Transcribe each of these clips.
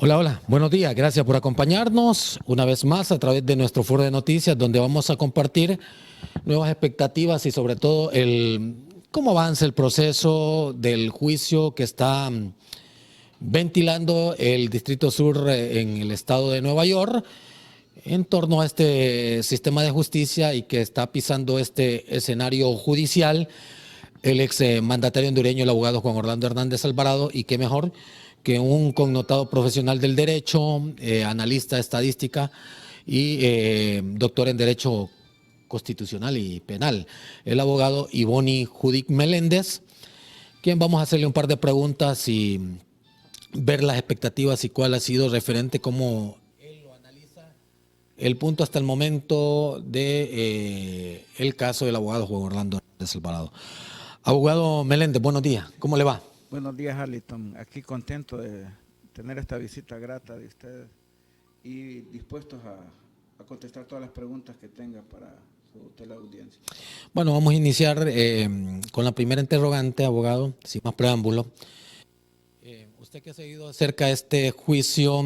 Hola, hola, buenos días, gracias por acompañarnos una vez más a través de nuestro foro de noticias donde vamos a compartir nuevas expectativas y sobre todo cómo avanza el proceso del juicio que está ventilando el Distrito Sur en el estado de Nueva York en torno a este sistema de justicia y que está pisando este escenario judicial el ex mandatario hondureño, el abogado Juan Orlando Hernández Alvarado, y qué mejor que un connotado profesional del derecho, analista estadística y doctor en Derecho Constitucional y Penal, el abogado Ivonne Judic Meléndez, quien vamos a hacerle un par de preguntas y ver las expectativas y cuál ha sido referente, cómo él lo analiza, el punto hasta el momento de el caso del abogado Juan Orlando Hernández Alvarado. Abogado Meléndez, buenos días, ¿cómo le va? Buenos días, Harlington. Aquí contento de tener esta visita grata de ustedes y dispuestos a contestar todas las preguntas que tenga para su teleaudiencia. Bueno, vamos a iniciar con la primera interrogante, abogado, sin más preámbulo. Usted que ha seguido de cerca este juicio,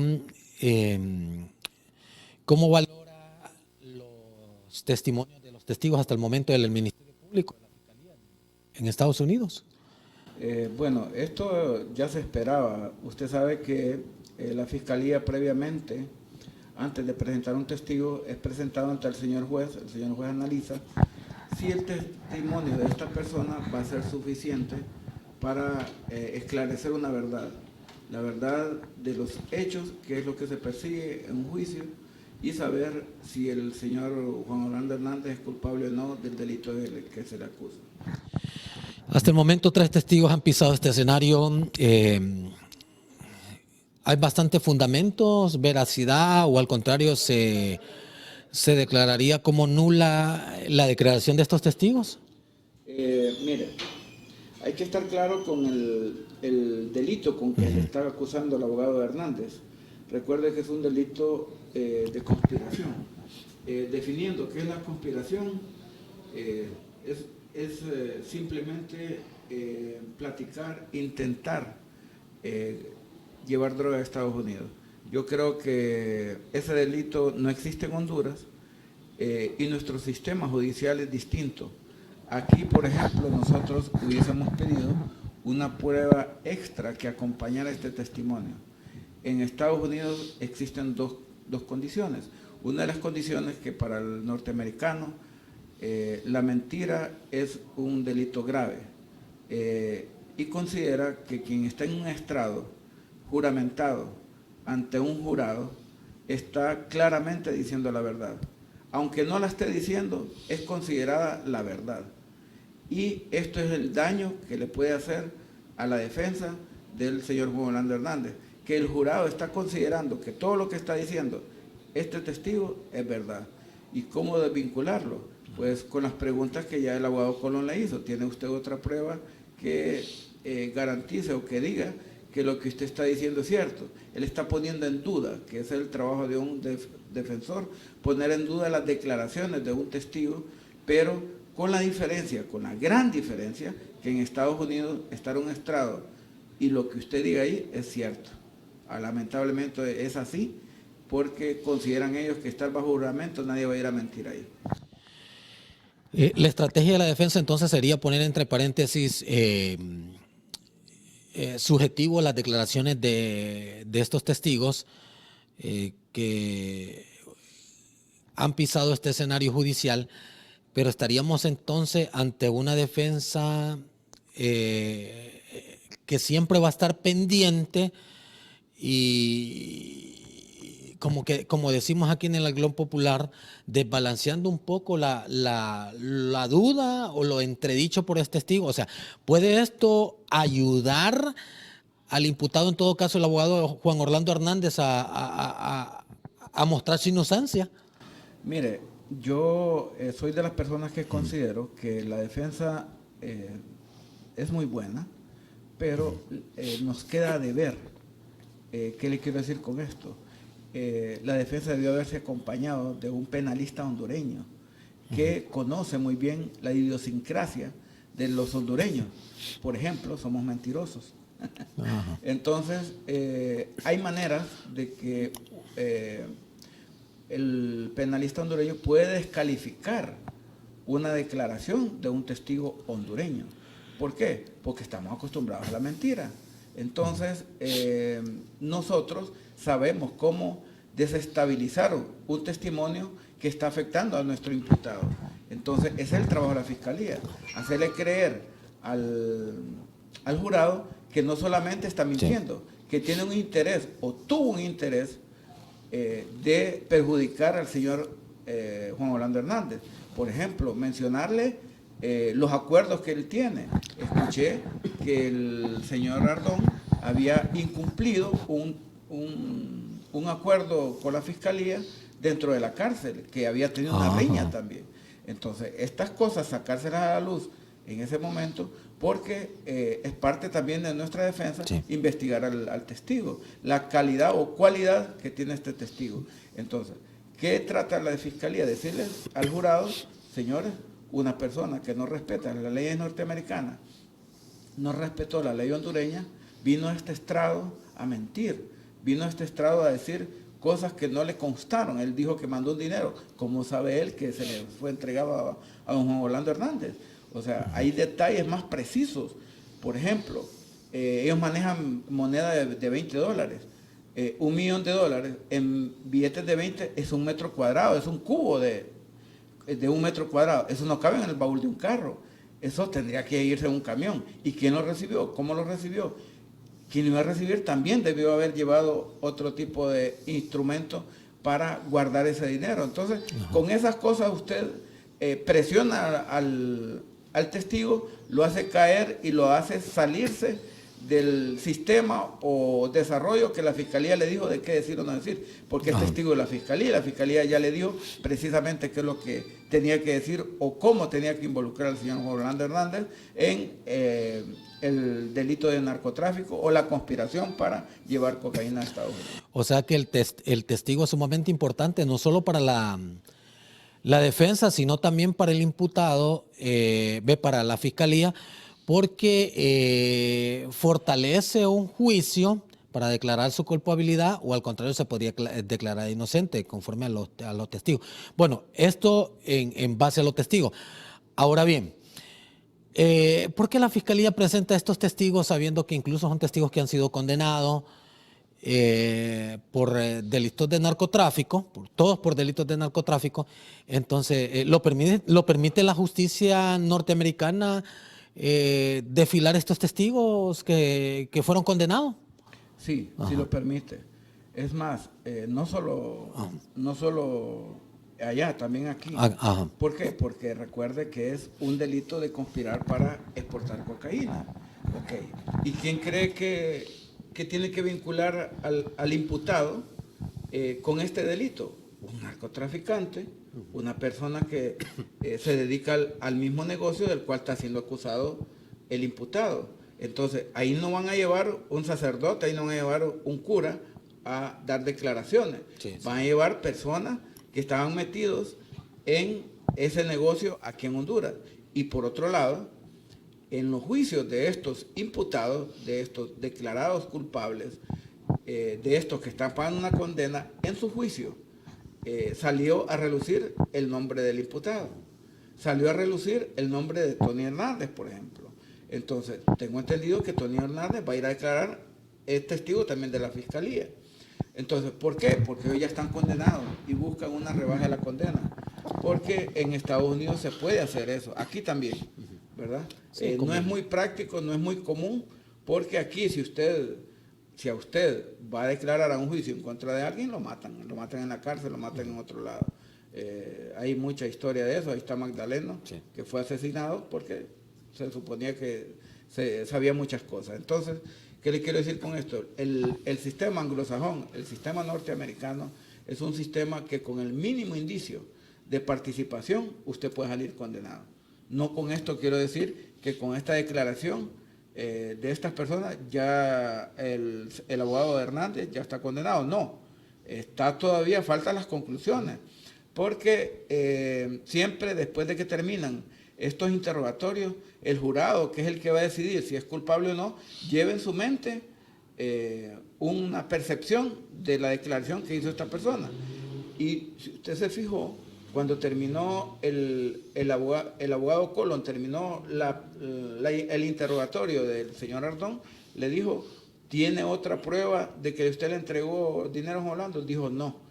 ¿cómo valora los testimonios de los testigos hasta el momento del Ministerio Público de la Fiscalía en Estados Unidos? Bueno, esto ya se esperaba. Usted sabe que la Fiscalía previamente, antes de presentar un testigo, es presentado ante el señor juez analiza si el testimonio de esta persona va a ser suficiente para esclarecer una verdad, la verdad de los hechos, que es lo que se persigue en un juicio, y saber si el señor Juan Orlando Hernández es culpable o no del delito que se le acusa. Hasta el momento 3 testigos han pisado este escenario. ¿Hay bastantes fundamentos, veracidad o al contrario se declararía como nula la declaración de estos testigos? Mire, hay que estar claro con el delito con que se está acusando el abogado Hernández. Recuerde que es un delito de conspiración. Definiendo qué es la conspiración, es simplemente platicar, intentar llevar droga a Estados Unidos. Yo creo que ese delito no existe en Honduras y nuestro sistema judicial es distinto. Aquí, por ejemplo, nosotros hubiésemos pedido una prueba extra que acompañara este testimonio. En Estados Unidos existen dos condiciones. Una de las condiciones que para el norteamericano la mentira es un delito grave y considera que quien está en un estrado juramentado ante un jurado está claramente diciendo la verdad. Aunque no la esté diciendo, es considerada la verdad. Y esto es el daño que le puede hacer a la defensa del señor Juan Orlando Hernández, que el jurado está considerando que todo lo que está diciendo este testigo es verdad. ¿Y cómo desvincularlo? Pues con las preguntas que ya el abogado Colón le hizo. ¿Tiene usted otra prueba que garantice o que diga que lo que usted está diciendo es cierto? Él está poniendo en duda, que es el trabajo de un defensor, poner en duda las declaraciones de un testigo, pero con la diferencia, con la gran diferencia, que en Estados Unidos está un estrado y lo que usted diga ahí es cierto. Lamentablemente es así, porque consideran ellos que estar bajo juramento nadie va a ir a mentir ahí. La estrategia de la defensa entonces sería poner entre paréntesis subjetivo las declaraciones de estos testigos que han pisado este escenario judicial, pero estaríamos entonces ante una defensa que siempre va a estar pendiente y como decimos aquí en el Aglón Popular, desbalanceando un poco la duda o lo entredicho por este testigo. O sea, ¿puede esto ayudar al imputado, en todo caso el abogado Juan Orlando Hernández, a mostrar su inocencia? Mire, yo soy de las personas que considero que la defensa es muy buena, pero nos queda de ver. ¿Qué le quiero decir con esto? La defensa debió haberse acompañado de un penalista hondureño que conoce muy bien la idiosincrasia de los hondureños. Por ejemplo, somos mentirosos. Ajá. Entonces, hay maneras de que el penalista hondureño puede descalificar una declaración de un testigo hondureño. ¿Por qué? Porque estamos acostumbrados a la mentira. Entonces, nosotros sabemos cómo desestabilizar un testimonio que está afectando a nuestro imputado. Entonces, ese es el trabajo de la Fiscalía, hacerle creer al jurado que no solamente está mintiendo, que tiene un interés o tuvo un interés de perjudicar al señor Juan Orlando Hernández. Por ejemplo, mencionarle los acuerdos que él tiene. Escuché que el señor Ardón había incumplido un acuerdo con la Fiscalía dentro de la cárcel, que había tenido una riña también. Entonces, estas cosas, sacárselas a la luz en ese momento, porque es parte también de nuestra defensa investigar al testigo, la calidad o cualidad que tiene este testigo. Entonces, ¿qué trata la Fiscalía? Decirles al jurado, señores, una persona que no respeta las leyes norteamericanas, no respetó la ley hondureña, vino a este estrado a mentir, vino a este estrado a decir cosas que no le constaron. Él dijo que mandó un dinero. ¿Cómo sabe él que se le fue entregado a don Juan Orlando Hernández? O sea, hay detalles más precisos. Por ejemplo, ellos manejan moneda de $20. $1 millón en billetes de 20 es 1 metro cuadrado, es un cubo de 1 metro cuadrado. Eso no cabe en el baúl de un carro. Eso tendría que irse en un camión. ¿Y quién lo recibió? ¿Cómo lo recibió? Quien lo iba a recibir también debió haber llevado otro tipo de instrumento para guardar ese dinero. Entonces, con esas cosas usted presiona al testigo, lo hace caer y lo hace salirse del sistema o desarrollo que la Fiscalía le dijo de qué decir o no decir, porque es testigo de la Fiscalía ya le dio precisamente qué es lo que tenía que decir o cómo tenía que involucrar al señor Juan Orlando Hernández en el delito de narcotráfico o la conspiración para llevar cocaína a Estados Unidos. O sea que el testigo es sumamente importante, no solo para la defensa, sino también para el imputado, para la Fiscalía, porque fortalece un juicio para declarar su culpabilidad o al contrario se podría declarar inocente conforme a los testigos. Bueno, esto en base a los testigos. Ahora bien, ¿por qué la Fiscalía presenta a estos testigos sabiendo que incluso son testigos que han sido condenados por delitos de narcotráfico, todos por delitos de narcotráfico? Entonces, ¿lo permite la justicia norteamericana desfilar estos testigos que fueron condenados? Sí, sí lo permite. Es más, no solo allá, también aquí. Ajá. ¿Por qué? Porque recuerde que es un delito de conspirar para exportar cocaína. Okay. ¿Y quién cree que tiene que vincular al imputado con este delito? Un narcotraficante, una persona que se dedica al mismo negocio del cual está siendo acusado el imputado. Entonces, ahí no van a llevar un sacerdote, ahí no van a llevar un cura a dar declaraciones. Van a llevar personas que estaban metidos en ese negocio aquí en Honduras. Y por otro lado, en los juicios de estos imputados, de estos declarados culpables, de estos que están pagando una condena, en su juicio salió a relucir el nombre del imputado. Salió a relucir el nombre de Tony Hernández, por ejemplo. Entonces, tengo entendido que Tony Hernández va a ir a declarar, es testigo también de la Fiscalía. Entonces, ¿por qué? Porque ellos ya están condenados y buscan una rebaja de la condena. Porque en Estados Unidos se puede hacer eso, aquí también, ¿verdad? Sí, no es muy práctico, no es muy común, porque aquí si a usted va a declarar a un juicio en contra de alguien, lo matan en la cárcel, lo matan en otro lado. Hay mucha historia de eso. Ahí está Magdaleno, que fue asesinado porque se suponía que se sabía muchas cosas. Entonces, ¿qué le quiero decir con esto? El sistema anglosajón, el sistema norteamericano, es un sistema que con el mínimo indicio de participación usted puede salir condenado. No con esto quiero decir que con esta declaración de estas personas ya el abogado de Hernández ya está condenado. No, está todavía, faltan las conclusiones, porque siempre después de que terminan estos interrogatorios, el jurado, que es el que va a decidir si es culpable o no, lleve en su mente una percepción de la declaración que hizo esta persona. Y si usted se fijó, cuando terminó el abogado Colón, terminó el interrogatorio del señor Ardón, le dijo, ¿tiene otra prueba de que usted le entregó dinero a Juan Orlando? Dijo, no.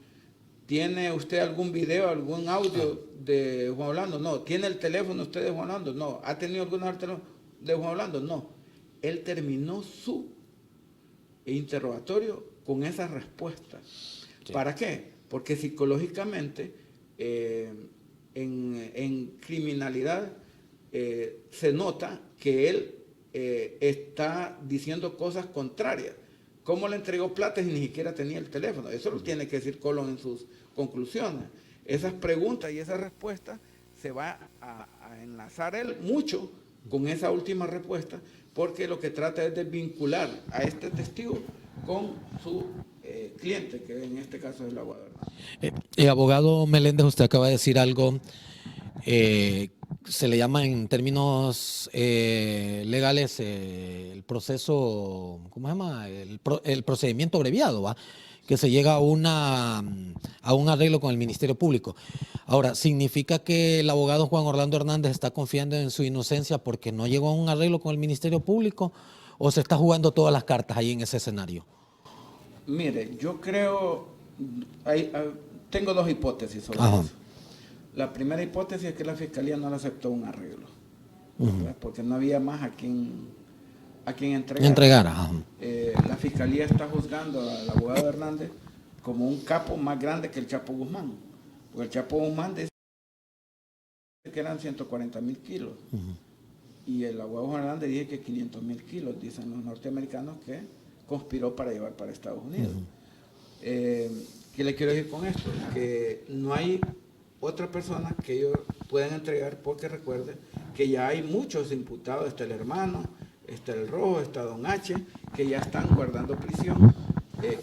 ¿Tiene usted algún video, algún audio de Juan Orlando? No. ¿Tiene el teléfono usted de Juan Orlando? No. ¿Ha tenido algún teléfono de Juan Orlando? No. Él terminó su interrogatorio con esas respuestas. Sí. ¿Para qué? Porque psicológicamente en criminalidad se nota que él está diciendo cosas contrarias. ¿Cómo le entregó plata si ni siquiera tenía el teléfono? Eso lo tiene que decir Colón en sus conclusiones. Esas preguntas y esas respuestas se va a enlazar él mucho con esa última respuesta, porque lo que trata es de vincular a este testigo con su cliente, que en este caso es el abogado. Abogado Meléndez, usted acaba de decir algo, se le llama en términos legales el proceso, ¿cómo se llama? El procedimiento abreviado, ¿va? Que se llega a un arreglo con el Ministerio Público. Ahora, ¿significa que el abogado Juan Orlando Hernández está confiando en su inocencia porque no llegó a un arreglo con el Ministerio Público o se está jugando todas las cartas ahí en ese escenario? Mire, yo creo, tengo dos hipótesis sobre eso. La primera hipótesis es que la Fiscalía no le aceptó un arreglo, porque no había más a quien entregar. La Fiscalía está juzgando al abogado Hernández como un capo más grande que el Chapo Guzmán, porque el Chapo Guzmán dice que eran 140,000 kilos, y el abogado Hernández dice que 500,000 kilos, dicen los norteamericanos que conspiró para llevar para Estados Unidos. ¿Qué le quiero decir con esto? Que no hay otra persona que ellos puedan entregar, porque recuerden que ya hay muchos imputados, está el hermano, está el Rojo, está Don H, que ya están guardando prisión,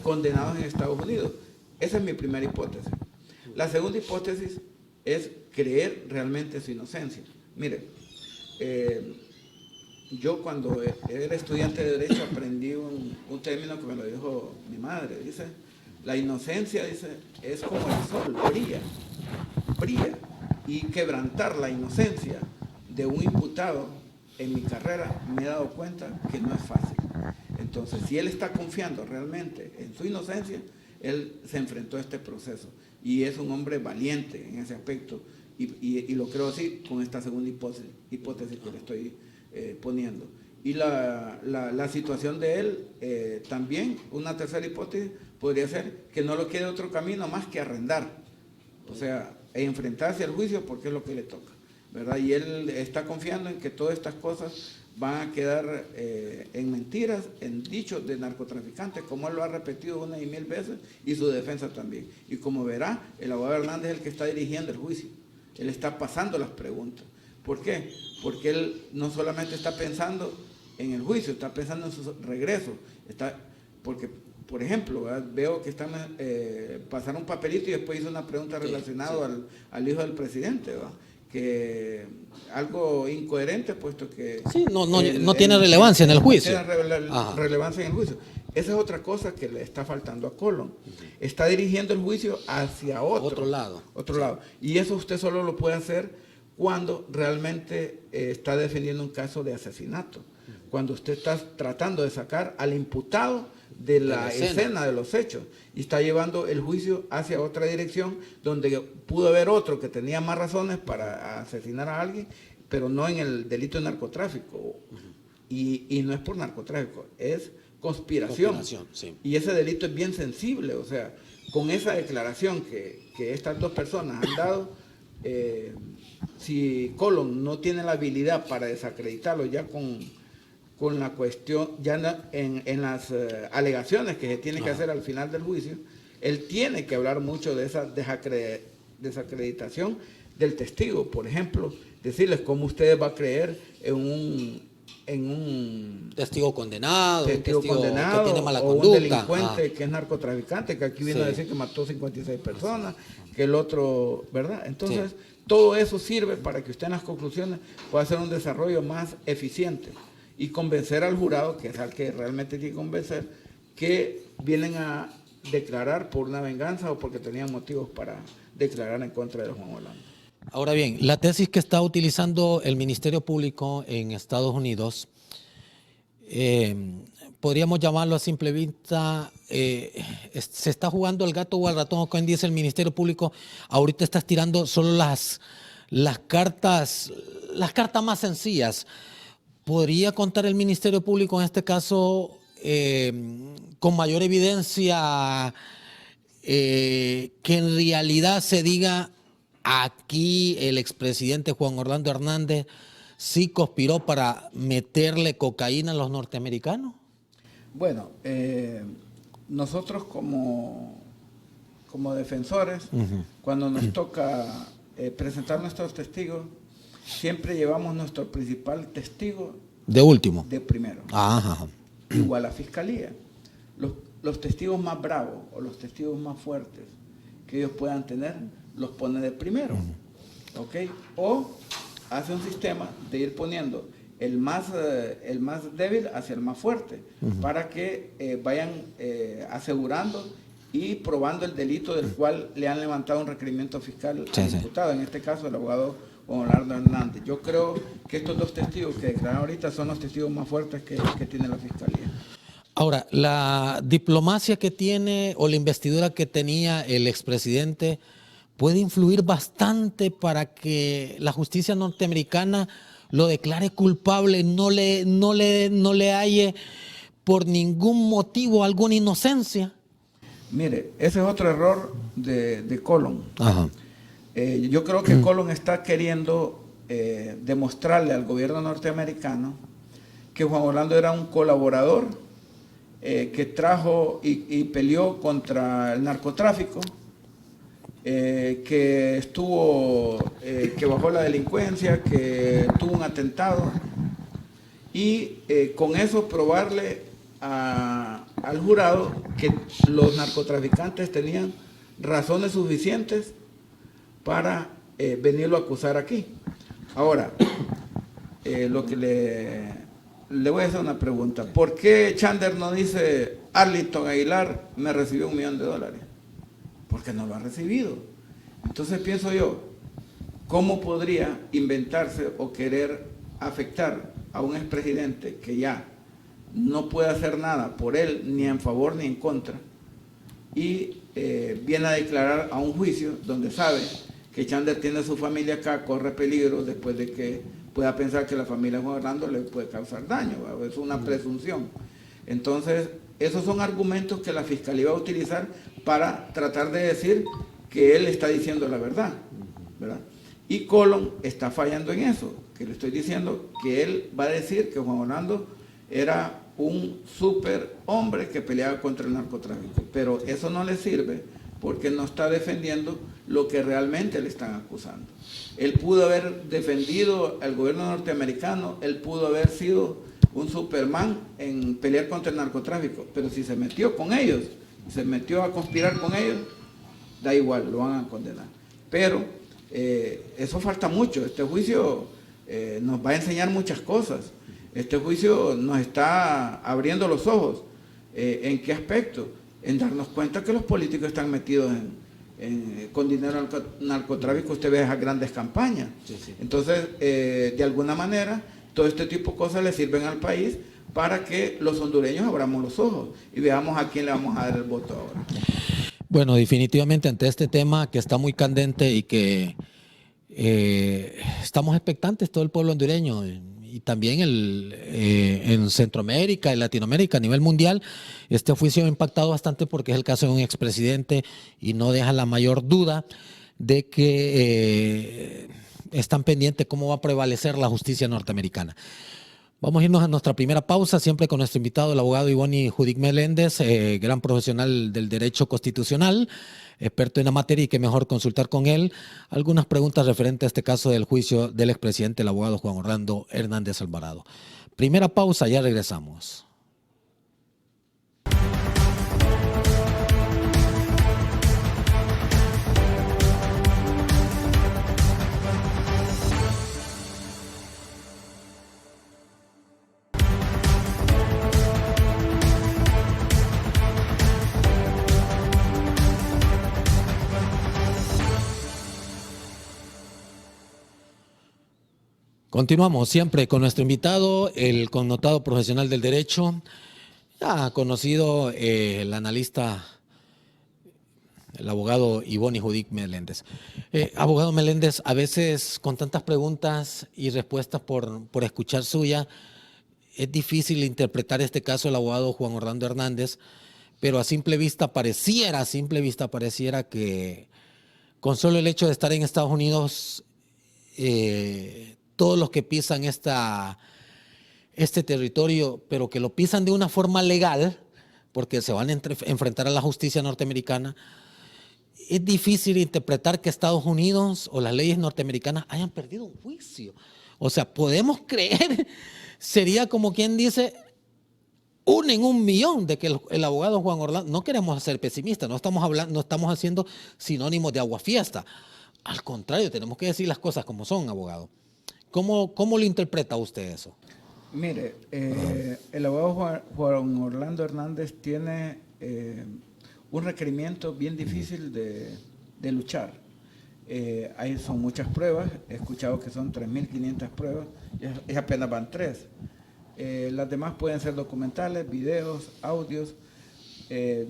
condenados en Estados Unidos. Esa es mi primera hipótesis. La segunda hipótesis es creer realmente su inocencia. Mire, yo cuando era estudiante de Derecho aprendí un término que me lo dijo mi madre, dice, la inocencia, dice, es como el sol, brilla, y quebrantar la inocencia de un imputado en mi carrera me he dado cuenta que no es fácil. Entonces, si él está confiando realmente en su inocencia, él se enfrentó a este proceso y es un hombre valiente en ese aspecto y lo creo así con esta segunda hipótesis que le estoy poniendo. Y la situación de él, también una tercera hipótesis podría ser que no lo quede otro camino más que arrendar, o sea, enfrentarse al juicio porque es lo que le toca, ¿verdad? Y él está confiando en que todas estas cosas van a quedar en mentiras, en dichos de narcotraficantes, como él lo ha repetido una y mil veces, y su defensa también. Y como verá, el abogado Hernández es el que está dirigiendo el juicio, él está pasando las preguntas. ¿Por qué? Porque él no solamente está pensando en el juicio, está pensando en su regreso, porque, por ejemplo, veo que pasaron un papelito y después hizo una pregunta relacionada al hijo del presidente, ¿verdad? Que algo incoherente, puesto que... Sí, no tiene relevancia en el juicio. No tiene relevancia en el juicio. Esa es otra cosa que le está faltando a Colón. Está dirigiendo el juicio hacia otro lado. Y eso usted solo lo puede hacer cuando realmente está defendiendo un caso de asesinato. Cuando usted está tratando de sacar al imputado de la escena de los hechos y está llevando el juicio hacia otra dirección donde pudo haber otro que tenía más razones para asesinar a alguien, pero no en el delito de narcotráfico. Y no es por narcotráfico, es conspiración. Sí. Y ese delito es bien sensible, o sea, con esa declaración que estas dos personas han dado, si Colón no tiene la habilidad para desacreditarlo ya con la cuestión, ya en las alegaciones que se tienen que hacer al final del juicio, él tiene que hablar mucho de esa desacreditación del testigo. Por ejemplo, decirles cómo ustedes van a creer en en un testigo condenado, testigo condenado que tiene mala o conducta. un delincuente que es narcotraficante, que aquí vino a decir que mató 56 personas, que el otro, ¿verdad? Entonces, todo eso sirve para que usted en las conclusiones pueda hacer un desarrollo más eficiente y convencer al jurado, que es al que realmente tiene que convencer, que vienen a declarar por una venganza o porque tenían motivos para declarar en contra de Juan Orlando. Ahora bien, la tesis que está utilizando el Ministerio Público en Estados Unidos, podríamos llamarlo a simple vista, se está jugando al gato o al ratón, como dice el Ministerio Público, ahorita está tirando solo las cartas más sencillas. ¿Podría contar el Ministerio Público en este caso con mayor evidencia que en realidad se diga aquí el expresidente Juan Orlando Hernández sí conspiró para meterle cocaína a los norteamericanos? Bueno, nosotros como defensores, cuando nos toca presentar nuestros testigos, siempre llevamos nuestro principal testigo de último, de primero. Ajá. Igual a fiscalía. Los testigos más bravos o los testigos más fuertes que ellos puedan tener, los pone de primero. ¿Ok? O hace un sistema de ir poniendo el más débil hacia el más fuerte, para que vayan asegurando y probando el delito del cual le han levantado un requerimiento fiscal al imputado, en este caso el abogado Juan Orlando Hernández. Yo creo que estos dos testigos que declaran ahorita son los testigos más fuertes que tiene la fiscalía. Ahora, la diplomacia que tiene o la investidura que tenía el expresidente puede influir bastante para que la justicia norteamericana lo declare culpable, no le halle por ningún motivo alguna inocencia. Mire, ese es otro error de Colón. Ajá. Yo creo que Colón está queriendo demostrarle al gobierno norteamericano que Juan Orlando era un colaborador que trajo y peleó contra el narcotráfico, que estuvo, que bajó la delincuencia, que tuvo un atentado, y con eso probarle al jurado que los narcotraficantes tenían razones suficientes para venirlo a acusar aquí. Ahora, lo que le voy a hacer una pregunta. ¿Por qué Chandler no dice Arlington Aguilar me recibió $1 millón? Porque no lo ha recibido. Entonces pienso yo, ¿cómo podría inventarse o querer afectar a un expresidente que ya no puede hacer nada por él, ni en favor ni en contra, y viene a declarar a un juicio donde sabe que Chandler tiene a su familia acá, corre peligro después de que pueda pensar que la familia de Juan Orlando le puede causar daño? Es una presunción. Entonces, esos son argumentos que la fiscalía va a utilizar para tratar de decir que él está diciendo la verdad, ¿verdad? Y Colón está fallando en eso, que le estoy diciendo que él va a decir que Juan Orlando era un super hombre que peleaba contra el narcotráfico, pero eso no le sirve porque no está defendiendo lo que realmente le están acusando. Él pudo haber defendido al gobierno norteamericano, él pudo haber sido un Superman en pelear contra el narcotráfico, pero si se metió con ellos, se metió a conspirar con ellos, da igual, lo van a condenar. Pero eso falta mucho. Este juicio nos va a enseñar muchas cosas. Este juicio nos está abriendo los ojos. ¿En qué aspecto? En darnos cuenta que los políticos están metidos con dinero al narcotráfico. Usted ve esas grandes campañas. Sí. Entonces, de alguna manera, todo este tipo de cosas le sirven al país para que los hondureños abramos los ojos y veamos a quién le vamos a dar el voto ahora. Bueno, definitivamente ante este tema que está muy candente y que estamos expectantes todo el pueblo hondureño y también en Centroamérica y Latinoamérica a nivel mundial, este juicio ha impactado bastante porque es el caso de un expresidente y no deja la mayor duda de que están pendientes cómo va a prevalecer la justicia norteamericana. Vamos a irnos a nuestra primera pausa, siempre con nuestro invitado, el abogado Ivonne Judic Meléndez, gran profesional del derecho constitucional, experto en la materia, y que mejor consultar con él algunas preguntas referentes a este caso del juicio del expresidente, el abogado Juan Orlando Hernández Alvarado. Primera pausa, ya regresamos. Continuamos siempre con nuestro invitado, el connotado profesional del derecho, ya conocido, el analista, el abogado Ivonne Judic Meléndez. Abogado Meléndez, a veces con tantas preguntas y respuestas por escuchar suya, es difícil interpretar este caso del abogado Juan Orlando Hernández, pero a simple vista pareciera que con solo el hecho de estar en Estados Unidos, todos los que pisan este territorio, pero que lo pisan de una forma legal, porque se van a enfrentar a la justicia norteamericana, es difícil interpretar que Estados Unidos o las leyes norteamericanas hayan perdido un juicio. O sea, podemos creer, sería como quien dice, 1 en 1.000.000 de que el abogado Juan Orlando, no queremos ser pesimistas, no estamos haciendo sinónimos de aguafiesta. Al contrario, tenemos que decir las cosas como son, abogado. ¿Cómo lo interpreta usted eso? Mire, el abogado Juan Orlando Hernández tiene un requerimiento bien difícil de luchar. Son muchas pruebas, he escuchado que son 3.500 pruebas, y apenas van 3. Las demás pueden ser documentales, videos, audios.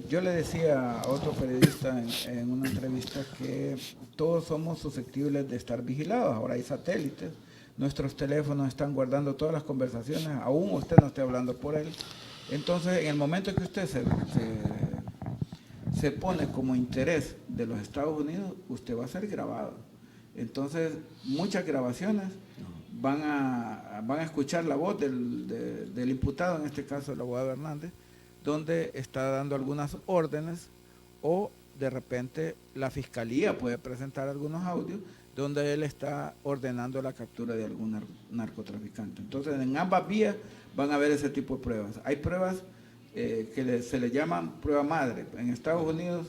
Yo le decía a otro periodista en una entrevista que todos somos susceptibles de estar vigilados. Ahora hay satélites, nuestros teléfonos están guardando todas las conversaciones, aún usted no esté hablando por él. Entonces, en el momento que usted se pone como interés de los Estados Unidos, usted va a ser grabado. Entonces, muchas grabaciones van a escuchar la voz del imputado, en este caso el abogado Hernández, donde está dando algunas órdenes, o de repente la fiscalía puede presentar algunos audios donde él está ordenando la captura de algún narcotraficante. Entonces, en ambas vías van a haber ese tipo de pruebas. Hay pruebas que se le llaman prueba madre. En Estados Unidos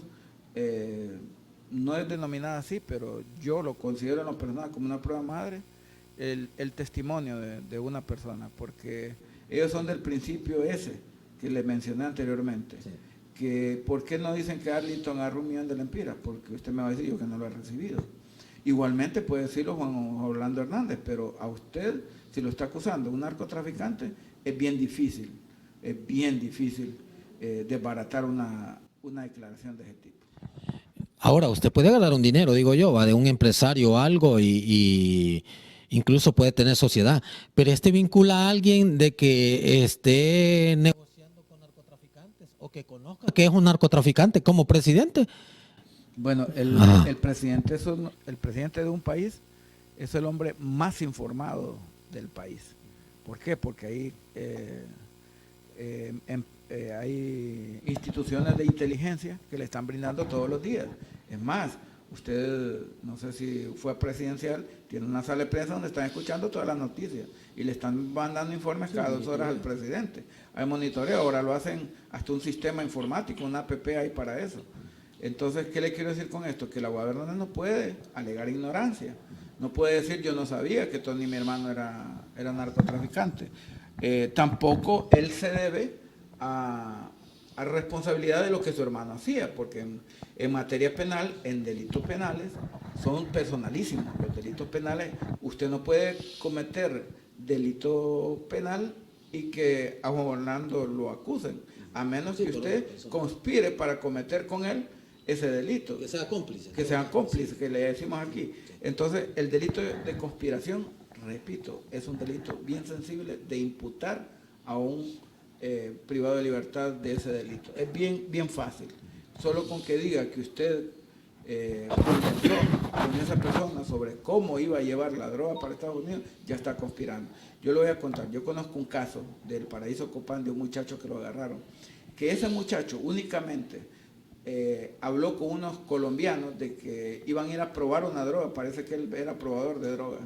no es denominada así, pero yo lo considero en lo personal como una prueba madre, el testimonio de una persona, porque ellos son del principio ese que le mencioné anteriormente. Sí. Que ¿por qué no dicen que Arlington agarró $1.000.000 de lempiras? Porque usted me va a decir yo que no lo he recibido. Igualmente puede decirlo Juan Orlando Hernández, pero a usted, si lo está acusando un narcotraficante, es bien difícil desbaratar una declaración de ese tipo. Ahora, usted puede ganar un dinero, digo yo, va de un empresario o algo, y incluso puede tener sociedad, pero vincula a alguien de que esté negociando con narcotraficantes o que conozca que es un narcotraficante como presidente. Bueno, el presidente de un país es el hombre más informado del país. ¿Por qué? Porque hay instituciones de inteligencia que le están brindando todos los días. Es más, usted, no sé si fue presidencial, tiene una sala de prensa donde están escuchando todas las noticias y le están mandando informes cada 2 horas al presidente. Hay monitoreo, ahora lo hacen hasta un sistema informático, una app hay para eso. Entonces, ¿qué le quiero decir con esto? Que el abogado Hernández no puede alegar ignorancia. No puede decir, yo no sabía que Tony, mi hermano, era narcotraficante. Tampoco él se debe a responsabilidad de lo que su hermano hacía, porque en materia penal, en delitos penales, son personalísimos. Los delitos penales, usted no puede cometer delito penal y que a Juan Orlando lo acusen, a menos que usted conspire para cometer con él ese delito. Que sea cómplice. Que sean cómplices, que le decimos aquí. Entonces, el delito de conspiración, repito, es un delito bien sensible de imputar a un privado de libertad de ese delito. Es bien fácil. Solo con que diga que usted conversó con esa persona sobre cómo iba a llevar la droga para Estados Unidos, ya está conspirando. Yo le voy a contar, yo conozco un caso del Paraíso Copán de un muchacho que lo agarraron, que ese muchacho únicamente habló con unos colombianos de que iban a ir a probar una droga, parece que él era probador de droga,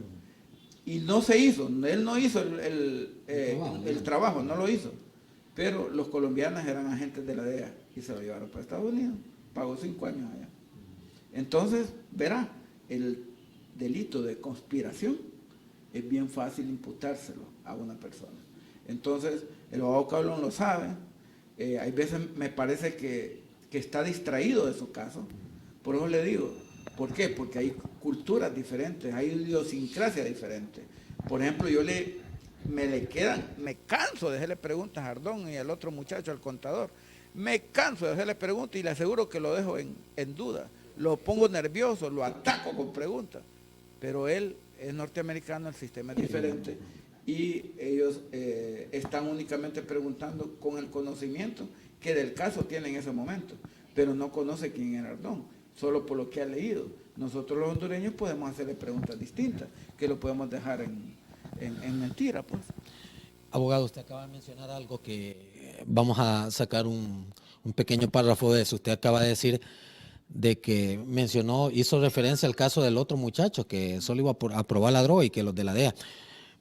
Y no se hizo, él no hizo el trabajo, no lo hizo. Pero los colombianos eran agentes de la DEA y se lo llevaron para Estados Unidos. Pagó 5 años allá. Entonces, verá, el delito de conspiración es bien fácil imputárselo a una persona. Entonces, el abogado Colón lo sabe. Hay veces me parece que está distraído de su caso. Por eso le digo, ¿por qué? Porque hay culturas diferentes, hay idiosincrasia diferente. Por ejemplo, me canso de hacerle preguntas a Ardón y al otro muchacho, al contador. Me canso de hacerle preguntas y le aseguro que lo dejo en duda. Lo pongo nervioso, lo ataco con preguntas. Pero él es norteamericano, el sistema es diferente y ellos están únicamente preguntando con el conocimiento que del caso tiene en ese momento, pero no conoce quién era Ardón, solo por lo que ha leído. Nosotros los hondureños podemos hacerle preguntas distintas, que lo podemos dejar en mentira, pues. Abogado, usted acaba de mencionar algo que vamos a sacar un pequeño párrafo de eso. Usted acaba de decir de que hizo referencia al caso del otro muchacho que solo iba a probar la droga y que los de la DEA.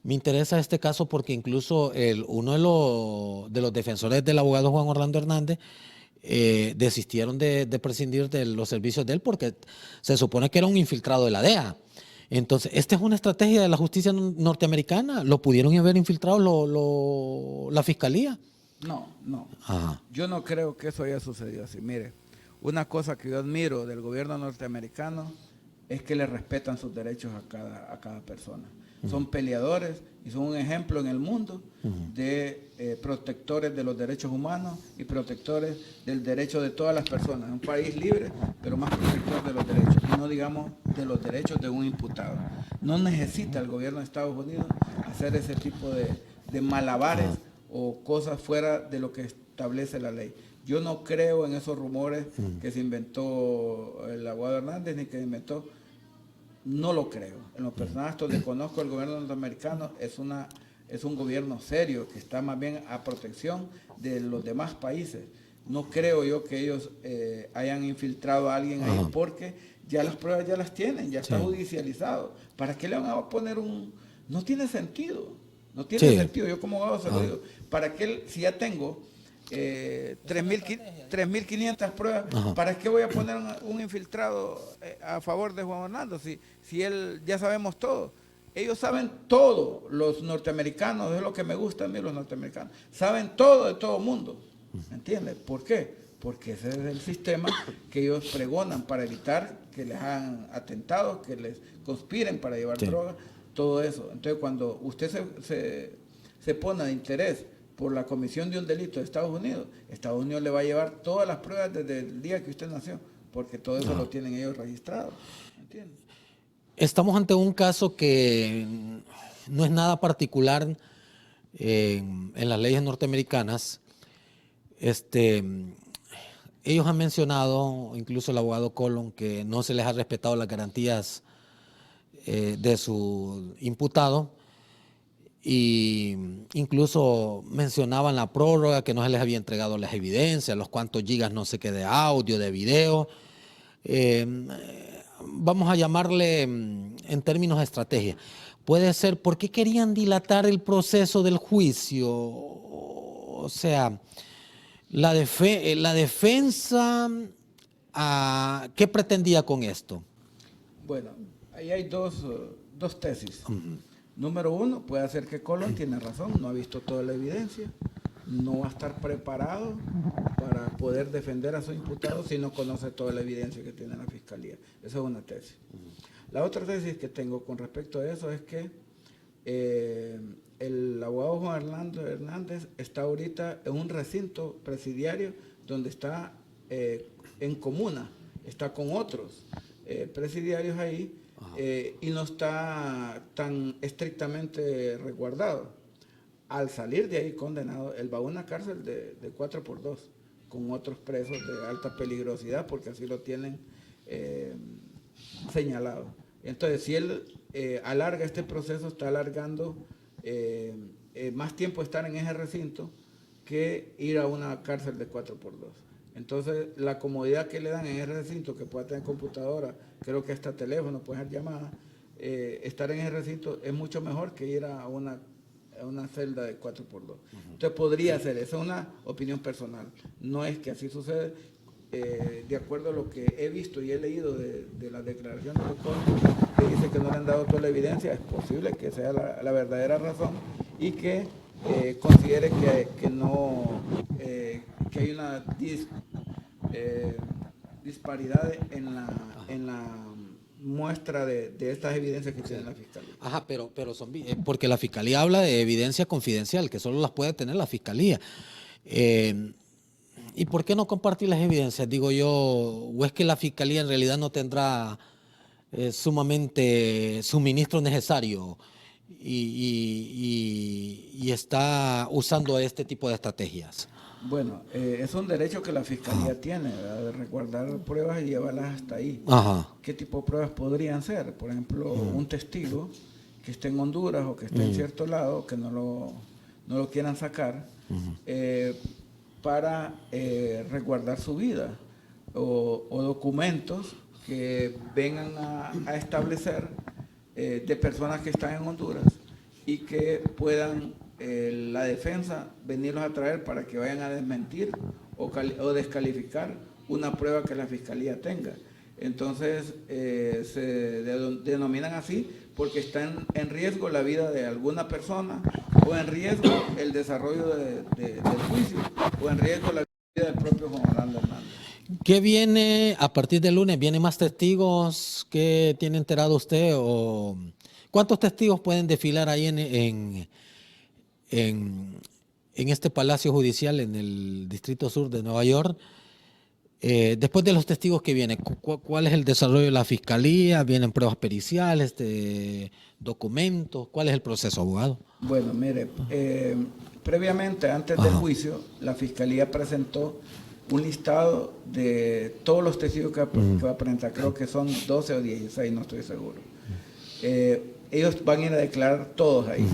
Me interesa este caso porque incluso uno de los defensores del abogado Juan Orlando Hernández desistieron de prescindir de los servicios de él porque se supone que era un infiltrado de la DEA. Entonces, esta es una estrategia de la justicia norteamericana. ¿Lo pudieron haber infiltrado la fiscalía? No. Ajá. Yo no creo que eso haya sucedido así. Mire, una cosa que yo admiro del gobierno norteamericano es que le respetan sus derechos a cada persona. Son peleadores y son un ejemplo en el mundo de protectores de los derechos humanos y protectores del derecho de todas las personas. Un país libre, pero más protector de los derechos, y no digamos de los derechos de un imputado. No necesita el gobierno de Estados Unidos hacer ese tipo de malabares o cosas fuera de lo que establece la ley. Yo no creo en esos rumores que se inventó el abogado Hernández ni que inventó. No lo creo. En los personajes donde conozco el gobierno norteamericano es un gobierno serio que está más bien a protección de los demás países. No creo yo que ellos hayan infiltrado a alguien ahí porque ya las pruebas ya las tienen, ya está judicializado. ¿Para qué le van a poner No tiene sentido. No tiene sentido. Yo como abogado se lo digo. ¿Para qué, si ya tengo 3.500 pruebas, ¿para qué voy a poner un infiltrado a favor de Juan Orlando? Si él ya sabemos todo. Ellos saben todo, los norteamericanos, es lo que me gusta a mí los norteamericanos. Saben todo de todo mundo. ¿Me entiendes? ¿Por qué? Porque ese es el sistema que ellos pregonan para evitar que les hagan atentados, que les conspiren para llevar droga, todo eso. Entonces cuando usted se pone de interés por la comisión de un delito de Estados Unidos le va a llevar todas las pruebas desde el día que usted nació, porque todo eso lo tienen ellos registrado. ¿Entiendes? Estamos ante un caso que no es nada particular en las leyes norteamericanas. Ellos han mencionado, incluso el abogado Colón, que no se les ha respetado las garantías de su imputado. Y incluso mencionaban la prórroga, que no se les había entregado las evidencias, los cuantos gigas no sé qué de audio, de video. Vamos a llamarle en términos de estrategia. Puede ser, ¿por qué querían dilatar el proceso del juicio? O sea, la defensa, ¿qué pretendía con esto? Bueno, ahí hay dos tesis. Número uno, puede ser que Colón tiene razón, no ha visto toda la evidencia, no va a estar preparado para poder defender a su imputado si no conoce toda la evidencia que tiene la fiscalía. Esa es una tesis. La otra tesis que tengo con respecto a eso es que el abogado Juan Orlando Hernández está ahorita en un recinto presidiario donde está en comuna, está con otros presidiarios ahí. Y no está tan estrictamente resguardado. Al salir de ahí condenado, él va a una cárcel de 4x2 con otros presos de alta peligrosidad porque así lo tienen señalado. Entonces, si él alarga este proceso, está alargando más tiempo estar en ese recinto que ir a una cárcel de 4x2. Entonces, la comodidad que le dan en ese recinto, que pueda tener computadora, creo que hasta teléfono, puede hacer llamadas, estar en el recinto es mucho mejor que ir a una celda de 4x2. Entonces podría ser, esa es una opinión personal. No es que así sucede. De acuerdo a lo que he visto y he leído de las declaraciones del doctor, que dice que no le han dado toda la evidencia, es posible que sea la verdadera razón y que considere que no, que hay una disparidad en la muestra de estas evidencias que tiene la Fiscalía. Ajá, pero porque la Fiscalía habla de evidencia confidencial, que solo las puede tener la Fiscalía. ¿Y por qué no compartir las evidencias? Digo yo, o es que la Fiscalía en realidad no tendrá sumamente suministro necesario y está usando este tipo de estrategias. Bueno, es un derecho que la Fiscalía tiene, ¿verdad? De resguardar pruebas y llevarlas hasta ahí. Ajá. ¿Qué tipo de pruebas podrían ser? Por ejemplo, un testigo que esté en Honduras o que esté en cierto lado, que no lo quieran sacar, para resguardar su vida, o documentos que vengan a establecer de personas que están en Honduras y que puedan la defensa venirlos a traer para que vayan a desmentir o descalificar una prueba que la Fiscalía tenga. Entonces se denominan así porque está en riesgo la vida de alguna persona, o en riesgo el desarrollo del juicio, o en riesgo la vida del propio Juan Orlando Hernández. ¿Qué viene a partir del lunes? ¿Vienen más testigos? ¿Qué tiene enterado usted? ¿O cuántos testigos pueden desfilar ahí en este Palacio Judicial en el Distrito Sur de Nueva York? Después de los testigos que vienen, ¿cuál es el desarrollo de la Fiscalía? ¿Vienen pruebas periciales, documentos? ¿Cuál es el proceso, abogado? Bueno, mire, previamente, antes del juicio, la Fiscalía presentó un listado de todos los testigos que va a presentar. Creo que son 12 o 16, no estoy seguro. Ellos van a ir a declarar todos ahí.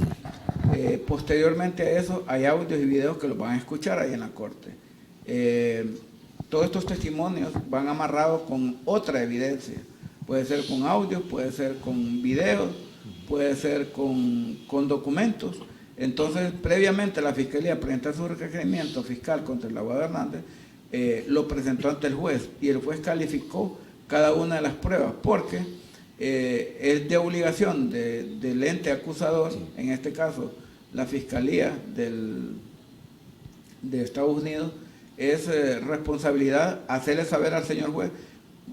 Posteriormente a eso, hay audios y videos que los van a escuchar ahí en la corte. Todos estos testimonios van amarrados con otra evidencia. Puede ser con audios, puede ser con videos, puede ser con documentos. Entonces, previamente la Fiscalía presenta su requerimiento fiscal contra el abogado Hernández, lo presentó ante el juez y el juez calificó cada una de las pruebas porque es de obligación del ente acusador, en este caso la Fiscalía de Estados Unidos, es responsabilidad hacerle saber al señor juez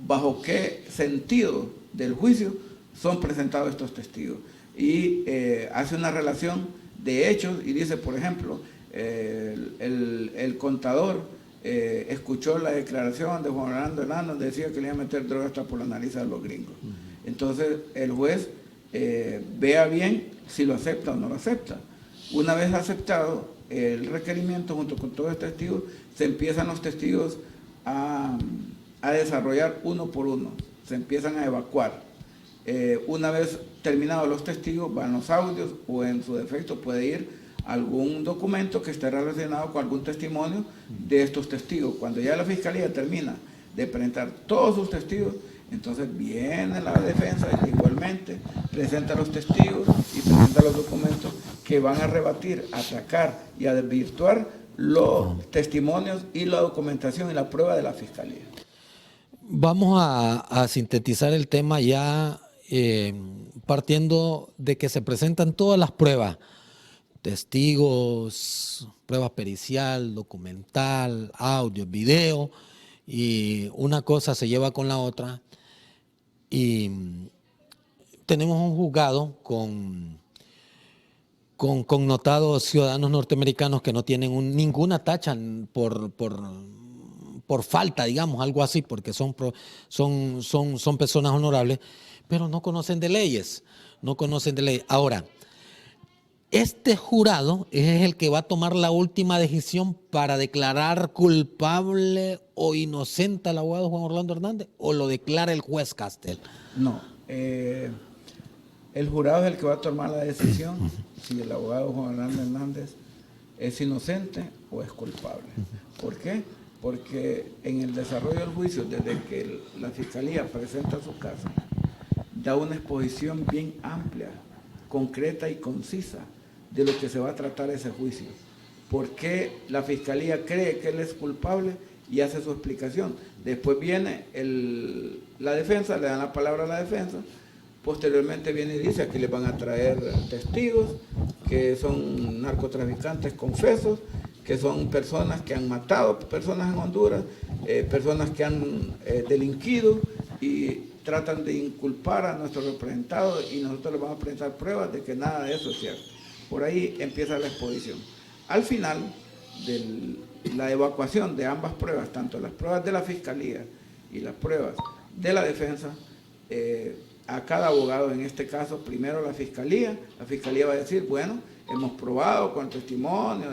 bajo qué sentido del juicio son presentados estos testigos. Y hace una relación de hechos y dice, por ejemplo, el contador escuchó la declaración de Juan Orlando Hernández donde decía que le iba a meter droga hasta por la nariz a los gringos. Entonces el juez vea bien si lo acepta o no lo acepta. Una vez aceptado el requerimiento junto con todos los testigos, se empiezan los testigos a desarrollar uno por uno, se empiezan a evacuar. Una vez terminados los testigos, van los audios o en su defecto puede ir algún documento que esté relacionado con algún testimonio de estos testigos. Cuando ya la Fiscalía termina de presentar todos sus testigos, entonces viene la defensa y igualmente presenta los testigos y presenta los documentos que van a rebatir, atacar y a desvirtuar los testimonios y la documentación y la prueba de la Fiscalía. Vamos a sintetizar el tema ya partiendo de que se presentan todas las pruebas, testigos, prueba pericial, documental, audio, video, y una cosa se lleva con la otra y tenemos un juzgado con connotados ciudadanos norteamericanos que no tienen ninguna tacha por falta, digamos, algo así, porque son personas honorables, pero no conocen de leyes, no conocen de leyes. Ahora, este jurado es el que va a tomar la última decisión para declarar culpable o inocente al abogado Juan Orlando Hernández, o lo declara el juez Castel. No, el jurado es el que va a tomar la decisión si el abogado Juan Orlando Hernández es inocente o es culpable. ¿Por qué? Porque en el desarrollo del juicio, desde que la Fiscalía presenta su caso, da una exposición bien amplia, concreta y concisa de lo que se va a tratar ese juicio. ¿Por qué la Fiscalía cree que él es culpable? Y hace su explicación. Después viene la defensa, le dan la palabra a la defensa. Posteriormente viene y dice, aquí le van a traer testigos, que son narcotraficantes confesos, que son personas que han matado personas en Honduras, personas que han delinquido y tratan de inculpar a nuestros representados y nosotros les vamos a presentar pruebas de que nada de eso es cierto. Por ahí empieza la exposición. Al final de la evacuación de ambas pruebas, tanto las pruebas de la Fiscalía y las pruebas de la defensa, a cada abogado, en este caso, primero la Fiscalía va a decir, bueno, hemos probado con testimonio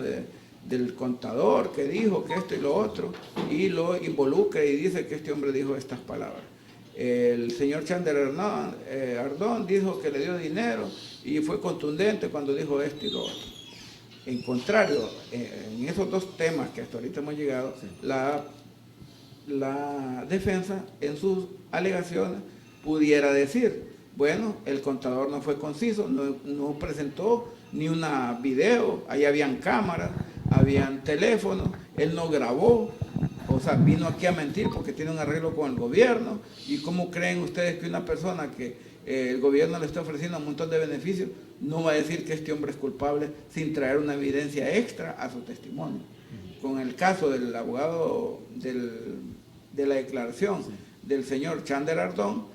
del contador que dijo que esto y lo otro, y lo involucra y dice que este hombre dijo estas palabras. El señor Chander Ardón dijo que le dio dinero y fue contundente cuando dijo esto y lo otro. En contrario, en esos dos temas que hasta ahorita hemos llegado, la defensa en sus alegaciones pudiera decir, bueno, el contador no fue conciso, no presentó ni una video, ahí habían cámaras, habían teléfonos, él no grabó, o sea, vino aquí a mentir porque tiene un arreglo con el gobierno. ¿Y cómo creen ustedes que una persona que el gobierno le está ofreciendo un montón de beneficios no va a decir que este hombre es culpable sin traer una evidencia extra a su testimonio? Con el caso del abogado de la declaración del señor Chander Ardón,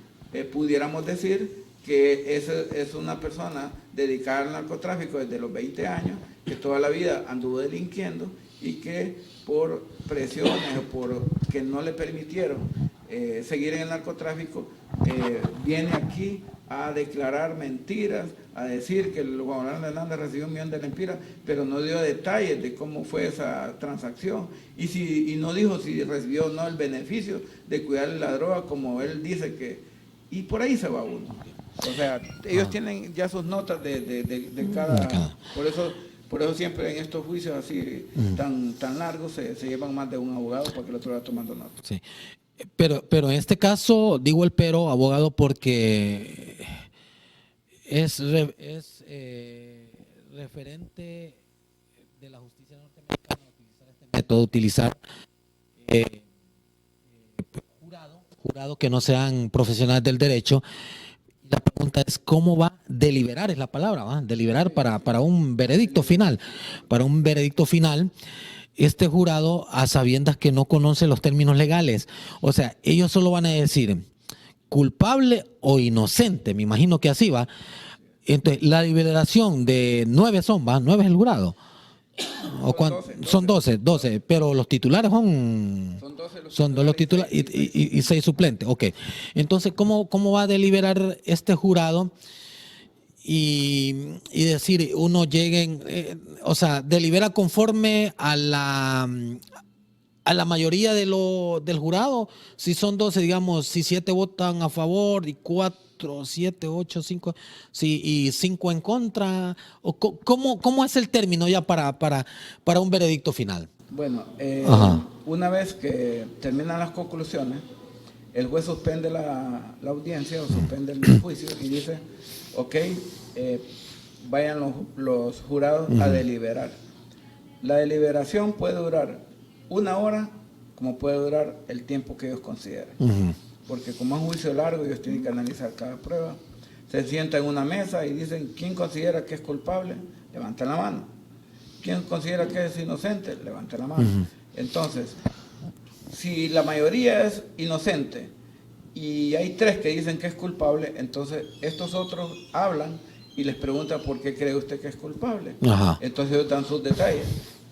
pudiéramos decir que es una persona dedicada al narcotráfico desde los 20 años, que toda la vida anduvo delinquiendo y que por presiones o por que no le permitieron seguir en el narcotráfico, viene aquí a declarar mentiras, a decir que el gobernador Hernández recibió $1 millón de lempiras, pero no dio detalles de cómo fue esa transacción y no dijo si recibió o no el beneficio de cuidarle la droga como él dice que, y por ahí se va uno. O sea, ellos tienen ya sus notas de cada... Por eso siempre en estos juicios así tan largos se llevan más de un abogado para que el otro vaya tomando nota. Sí. Pero en este caso, digo el pero, abogado, porque es referente de la justicia norteamericana utilizar este método, utilizar jurado que no sean profesionales del derecho. La pregunta es cómo va a deliberar, es la palabra, ¿va? Deliberar para un veredicto final. Para un veredicto final, este jurado, a sabiendas que no conoce los términos legales, o sea, ellos solo van a decir culpable o inocente, me imagino que así va. Entonces, la deliberación de 9 ¿va? 9 es el jurado. Son 12, pero los titulares son 2 los titulares y 6 suplentes. Ok. Entonces, ¿cómo va a deliberar este jurado? Y decir, uno llegue, o sea, delibera conforme a la mayoría del jurado. Si son 12, digamos, si 7 votan a favor y 4, 7, 8, 5 y 5 en contra, o ¿cómo es el término ya para un veredicto final? Bueno, una vez que terminan las conclusiones, el juez suspende la audiencia o suspende el juicio y dice, ok, vayan los jurados a deliberar. La deliberación puede durar 1 hora, como puede durar el tiempo que ellos consideren. Porque como es un juicio largo, ellos tienen que analizar cada prueba. Se sientan en una mesa y dicen, ¿quién considera que es culpable? Levanten la mano. ¿Quién considera que es inocente? Levanten la mano. Entonces, si la mayoría es inocente y hay 3 que dicen que es culpable, entonces estos otros hablan y les preguntan por qué cree usted que es culpable. Entonces ellos dan sus detalles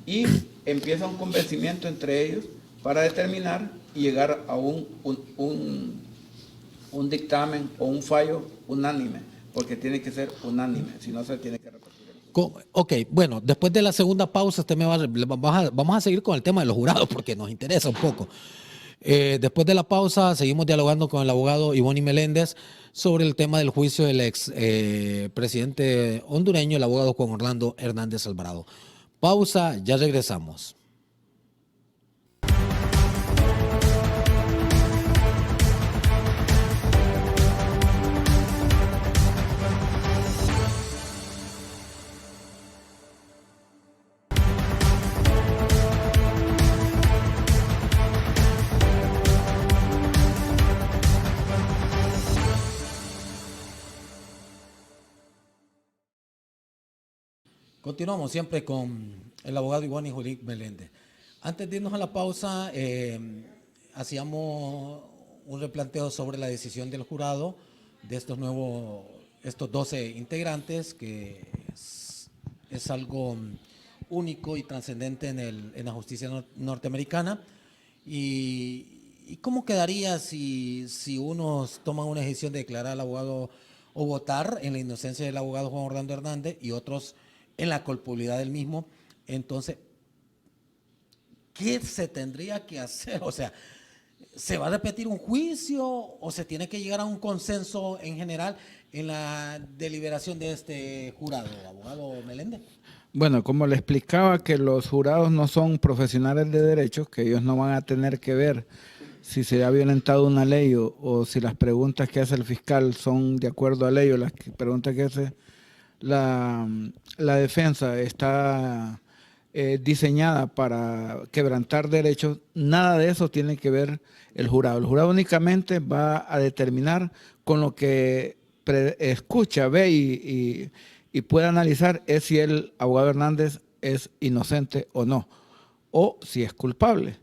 y empieza un convencimiento entre ellos para determinar y llegar a un dictamen o un fallo unánime, porque tiene que ser unánime, si no se tiene que repetir. Ok, bueno, después de la segunda pausa vamos a seguir con el tema de los jurados porque nos interesa un poco. Después de la pausa seguimos dialogando con el abogado Ivonne Meléndez sobre el tema del juicio del ex presidente hondureño, el abogado Juan Orlando Hernández Alvarado. Pausa, ya regresamos. Continuamos siempre con el abogado Iván Jolín Meléndez. Antes de irnos a la pausa, hacíamos un replanteo sobre la decisión del jurado de estos 12 integrantes, que es algo único y trascendente en la justicia norteamericana. ¿Y cómo quedaría si unos toman una decisión de declarar al abogado o votar en la inocencia del abogado Juan Orlando Hernández y otros en la culpabilidad del mismo? Entonces, ¿qué se tendría que hacer? O sea, ¿se va a repetir un juicio o se tiene que llegar a un consenso en general en la deliberación de este jurado, abogado Meléndez? Bueno, como le explicaba, que los jurados no son profesionales de derecho, que ellos no van a tener que ver si se ha violentado una ley o si las preguntas que hace el fiscal son de acuerdo a ley o las preguntas que hace la defensa está diseñada para quebrantar derechos. Nada de eso tiene que ver el jurado. El jurado únicamente va a determinar con lo que escucha, ve y puede analizar es si el abogado Hernández es inocente o no, o si es culpable.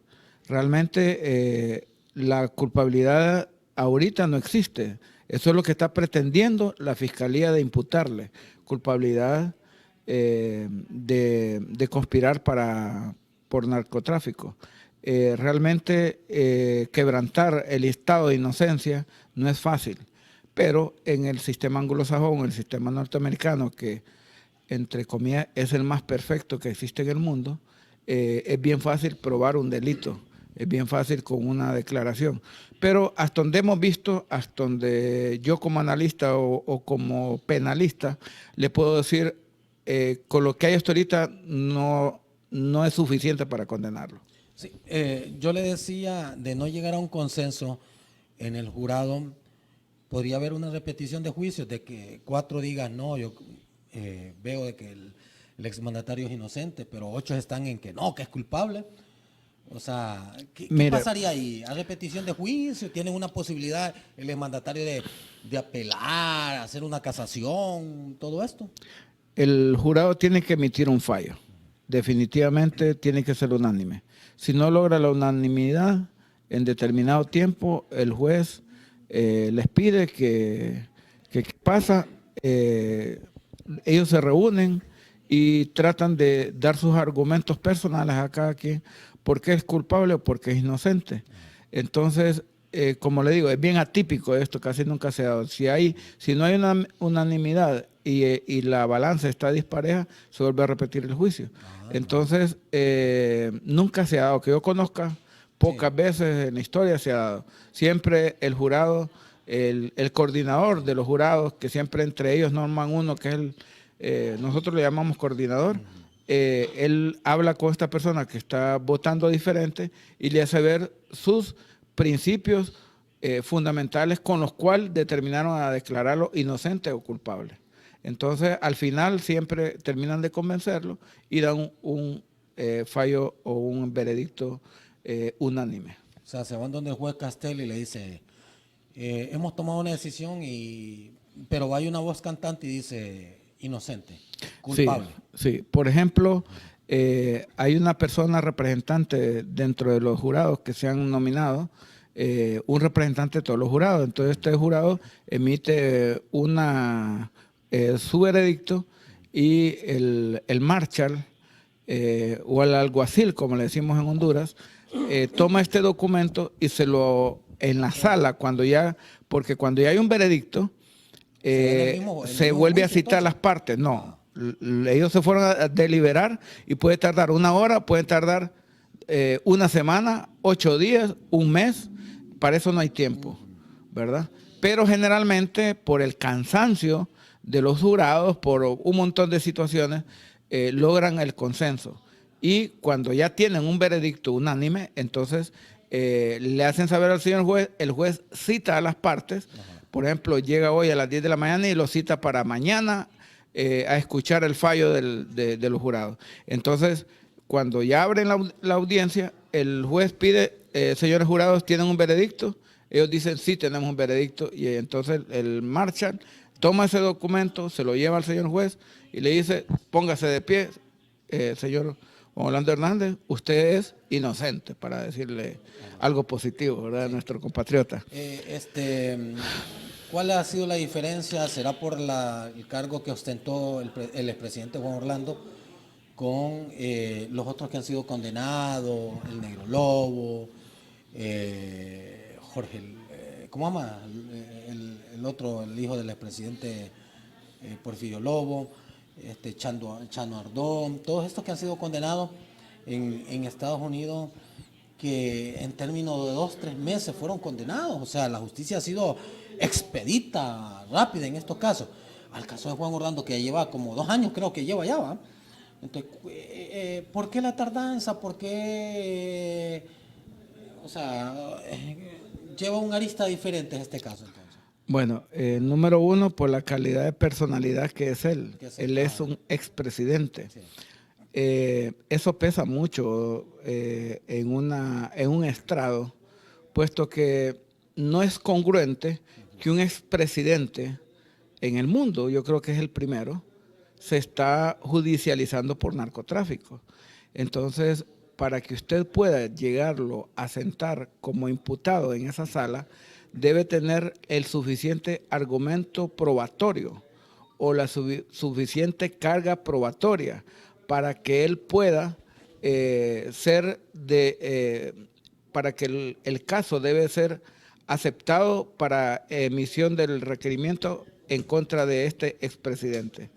Realmente la culpabilidad ahorita no existe. Eso es lo que está pretendiendo la Fiscalía de imputarle, culpabilidad de conspirar por narcotráfico. Realmente quebrantar el estado de inocencia no es fácil, pero en el sistema anglosajón, el sistema norteamericano, que entre comillas es el más perfecto que existe en el mundo, es bien fácil probar un delito, es bien fácil con una declaración. Pero hasta donde hemos visto, hasta donde yo como analista o como penalista, le puedo decir, con lo que hay hasta ahorita no es suficiente para condenarlo. Sí, yo le decía de no llegar a un consenso en el jurado, podría haber una repetición de juicios, de que 4 digan no, yo veo de que el exmandatario es inocente, pero 8 están en que no, que es culpable. O sea, ¿qué pasaría ahí? ¿A repetición de juicio? ¿Tienen una posibilidad el exmandatario de apelar, hacer una casación, todo esto? El jurado tiene que emitir un fallo. Definitivamente tiene que ser unánime. Si no logra la unanimidad en determinado tiempo, el juez les pide que pasa, ellos se reúnen y tratan de dar sus argumentos personales a cada quien, por qué es culpable o por qué es inocente. Entonces, como le digo, es bien atípico esto, casi nunca se ha dado. Si no hay una unanimidad y la balanza está dispareja, se vuelve a repetir el juicio. Entonces, nunca se ha dado, que yo conozca, pocas veces en la historia se ha dado. Siempre el jurado, el coordinador de los jurados, que siempre entre ellos norman uno, que es nosotros le llamamos coordinador, él habla con esta persona que está votando diferente y le hace ver sus principios fundamentales con los cuales determinaron a declararlo inocente o culpable. Entonces, al final siempre terminan de convencerlo y dan un fallo o un veredicto unánime. O sea, se van donde el juez Castelli y le dice, hemos tomado una decisión, pero hay una voz cantante y dice inocente, culpable. Sí. Por ejemplo, hay una persona representante dentro de los jurados que se han nominado, un representante de todos los jurados. Entonces este jurado emite su veredicto y el marshal o el alguacil, como le decimos en Honduras, toma este documento y en la sala, porque cuando ya hay un veredicto, se vuelve a citar las partes. No, ellos se fueron a deliberar y puede tardar 1 hora, puede tardar 1 semana, 8 días, 1 mes. Para eso no hay tiempo, ¿verdad? Pero generalmente por el cansancio de los jurados, por un montón de situaciones, logran el consenso. Y cuando ya tienen un veredicto unánime, entonces le hacen saber al señor juez, el juez cita a las partes. Por ejemplo, llega hoy a las 10 de la mañana y lo cita para mañana a escuchar el fallo de los jurados. Entonces, cuando ya abren la audiencia, el juez pide, señores jurados, ¿tienen un veredicto? Ellos dicen, sí, tenemos un veredicto. Y entonces el marshal toma ese documento, se lo lleva al señor juez y le dice, póngase de pie, señor Juan Orlando Hernández, usted es inocente, para decirle algo positivo, ¿verdad?, a nuestro compatriota. ¿Cuál ha sido la diferencia? ¿Será por el cargo que ostentó el expresidente Juan Orlando con los otros que han sido condenados, el Negro Lobo, Jorge, ¿cómo se llama? El otro, el hijo del expresidente Porfirio Lobo, Chano Ardón, todos estos que han sido condenados en Estados Unidos, que en términos de 2-3 meses fueron condenados? O sea, la justicia ha sido expedita, rápida en estos casos. Al caso de Juan Orlando, que lleva como 2 años, creo que lleva ya, ¿va? Entonces, ¿por qué la tardanza? ¿Por qué? O sea, lleva un arista diferente en este caso, entonces. Bueno, número uno, por la calidad de personalidad que es él. Él es un expresidente. Sí. Eso pesa mucho en un estrado, puesto que no es congruente que un expresidente en el mundo, yo creo que es el primero, se está judicializando por narcotráfico. Entonces, para que usted pueda llegarlo a sentar como imputado en esa sala, debe tener el suficiente argumento probatorio o la suficiente carga probatoria para que él pueda para que el caso debe ser aceptado para emisión del requerimiento en contra de este expresidente.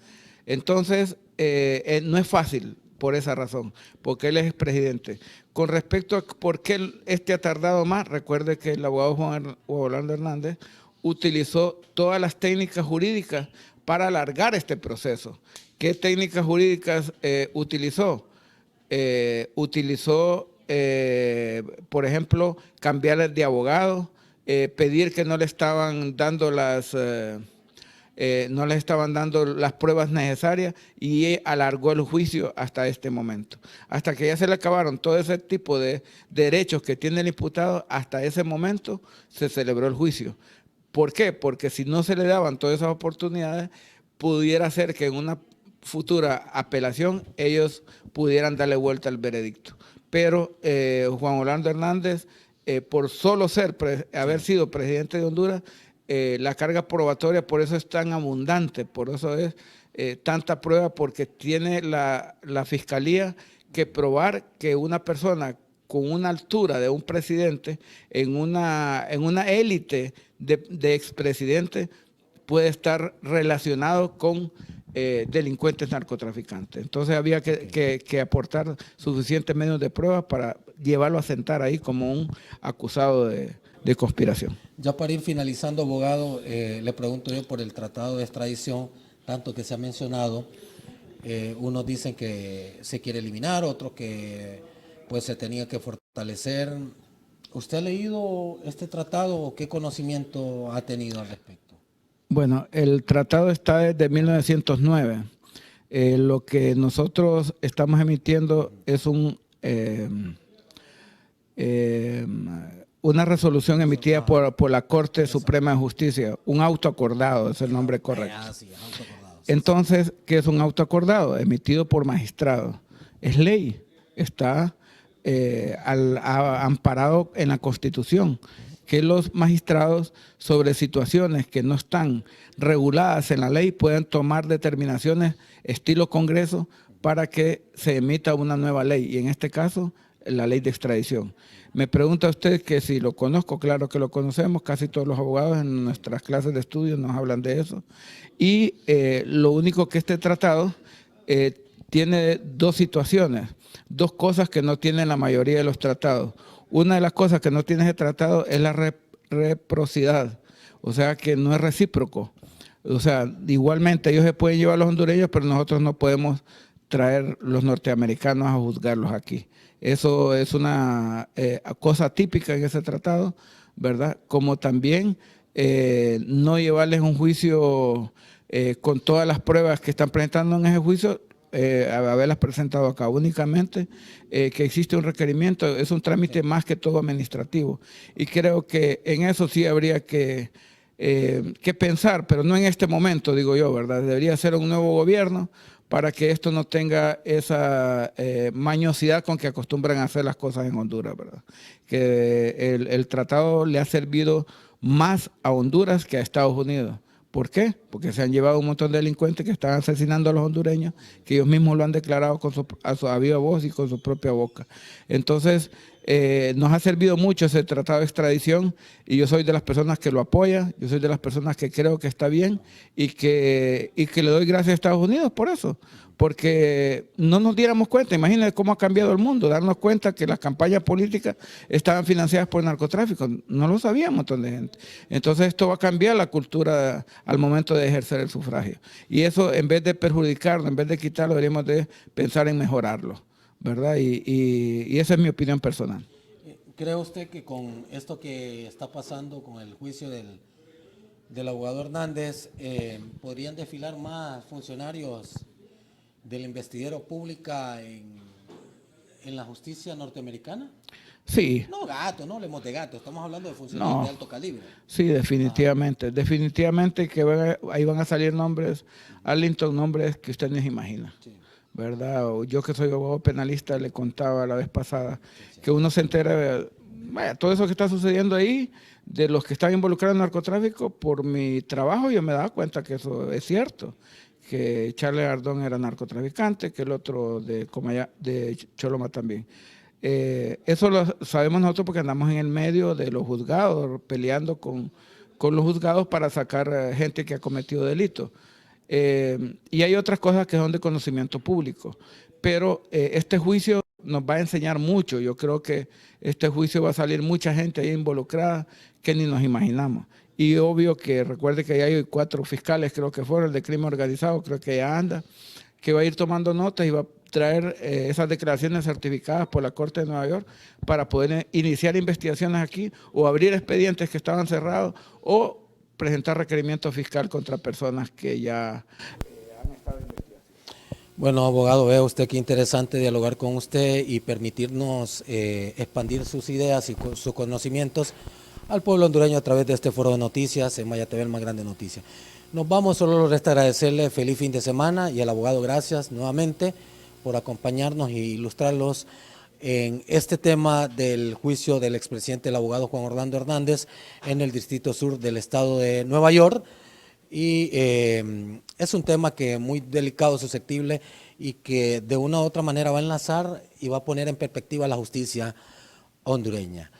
Entonces, no es fácil por esa razón, porque él es expresidente. Con respecto a por qué ha tardado más, recuerde que el abogado Juan Orlando Hernández utilizó todas las técnicas jurídicas para alargar este proceso. ¿Qué técnicas jurídicas utilizó? Por ejemplo, cambiar de abogado, pedir que no le estaban dando las pruebas necesarias, y alargó el juicio hasta este momento. Hasta que ya se le acabaron todo ese tipo de derechos que tiene el imputado, hasta ese momento se celebró el juicio. ¿Por qué? Porque si no se le daban todas esas oportunidades, pudiera ser que en una futura apelación ellos pudieran darle vuelta al veredicto. Pero Juan Orlando Hernández, por solo haber sido presidente de Honduras, la carga probatoria por eso es tan abundante, por eso es tanta prueba, porque tiene la fiscalía que probar que una persona con una altura de un presidente en una élite de expresidentes puede estar relacionado con delincuentes narcotraficantes. Entonces había que aportar suficientes medios de prueba para llevarlo a sentar ahí como un acusado de conspiración. Ya para ir finalizando, abogado, le pregunto yo por el tratado de extradición, tanto que se ha mencionado. Unos dicen que se quiere eliminar, otros que pues se tenía que fortalecer. ¿Usted ha leído este tratado o qué conocimiento ha tenido al respecto? Bueno, el tratado está desde 1909. Lo que nosotros estamos emitiendo es una resolución emitida por la Corte Suprema de Justicia, un auto acordado, es el nombre correcto. Sí, auto acordado. Entonces, ¿qué es un auto acordado? Emitido por magistrado. Es ley, está amparado en la Constitución, que los magistrados sobre situaciones que no están reguladas en la ley pueden tomar determinaciones estilo Congreso para que se emita una nueva ley, y en este caso la ley de extradición. Me pregunta usted que si lo conozco, claro que lo conocemos, casi todos los abogados en nuestras clases de estudio nos hablan de eso, y lo único que este tratado tiene dos situaciones, dos cosas que no tienen la mayoría de los tratados. Una de las cosas que no tiene ese tratado es la reciprocidad, o sea que no es recíproco. O sea, igualmente ellos se pueden llevar a los hondureños, pero nosotros no podemos traer los norteamericanos a juzgarlos aquí. Eso es una cosa típica en ese tratado, ¿verdad? Como también no llevarles un juicio con todas las pruebas que están presentando en ese juicio, haberlas presentado acá. Únicamente que existe un requerimiento, es un trámite más que todo administrativo. Y creo que en eso sí habría que que pensar, pero no en este momento, digo yo, ¿verdad? Debería ser un nuevo gobierno para que esto no tenga esa mañosidad con que acostumbran a hacer las cosas en Honduras, ¿verdad? Que el tratado le ha servido más a Honduras que a Estados Unidos. ¿Por qué? Porque se han llevado un montón de delincuentes que están asesinando a los hondureños, que ellos mismos lo han declarado a viva voz y con su propia boca. Entonces, nos ha servido mucho ese tratado de extradición y yo soy de las personas que lo apoya, yo soy de las personas que creo que está bien y que le doy gracias a Estados Unidos por eso, porque no nos diéramos cuenta, imagínense cómo ha cambiado el mundo, darnos cuenta que las campañas políticas estaban financiadas por el narcotráfico, no lo sabía un montón de gente. Entonces esto va a cambiar la cultura al momento de ejercer el sufragio. Y eso, en vez de perjudicarlo, en vez de quitarlo, deberíamos de pensar en mejorarlo, ¿verdad? Y esa es mi opinión personal. ¿Cree usted que con esto que está pasando con el juicio del abogado Hernández, podrían desfilar más funcionarios de la investigación pública en la justicia norteamericana? Sí. No gato, no hablemos de gato, estamos hablando de funcionarios de alto calibre. Sí, definitivamente. Definitivamente que ahí van a salir nombres, Arlington, nombres que usted no se imagina. Sí. ¿Verdad? Yo que soy abogado penalista le contaba la vez pasada que uno se entera de todo eso que está sucediendo ahí, de los que están involucrados en narcotráfico, por mi trabajo yo me daba cuenta que eso es cierto, que Charles Ardón era narcotraficante, que el otro de Choloma también. Eso lo sabemos nosotros porque andamos en el medio de los juzgados, peleando con los juzgados para sacar gente que ha cometido delitos. Y hay otras cosas que son de conocimiento público, pero este juicio nos va a enseñar mucho. Yo creo que este juicio va a salir mucha gente ahí involucrada que ni nos imaginamos. Y obvio que recuerde que ya hay 4 fiscales, creo que fueron, el de crimen organizado, creo que ya anda, que va a ir tomando notas y va a traer esas declaraciones certificadas por la Corte de Nueva York para poder iniciar investigaciones aquí o abrir expedientes que estaban cerrados o presentar requerimiento fiscal contra personas que ya han estado en investigación. Bueno, abogado, vea usted qué interesante dialogar con usted y permitirnos expandir sus ideas y sus conocimientos al pueblo hondureño a través de este foro de noticias en Maya TV, el más grande noticia. Nos vamos, solo nos resta agradecerle feliz fin de semana y al abogado gracias nuevamente por acompañarnos e ilustrarlos en este tema del juicio del expresidente, el abogado Juan Orlando Hernández, en el Distrito Sur del Estado de Nueva York. Y es un tema que es muy delicado, susceptible y que de una u otra manera va a enlazar y va a poner en perspectiva la justicia hondureña.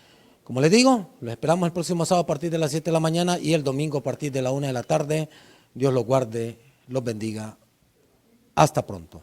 Como les digo, los esperamos el próximo sábado a partir de las 7 de la mañana y el domingo a partir de la 1 de la tarde. Dios los guarde, los bendiga. Hasta pronto.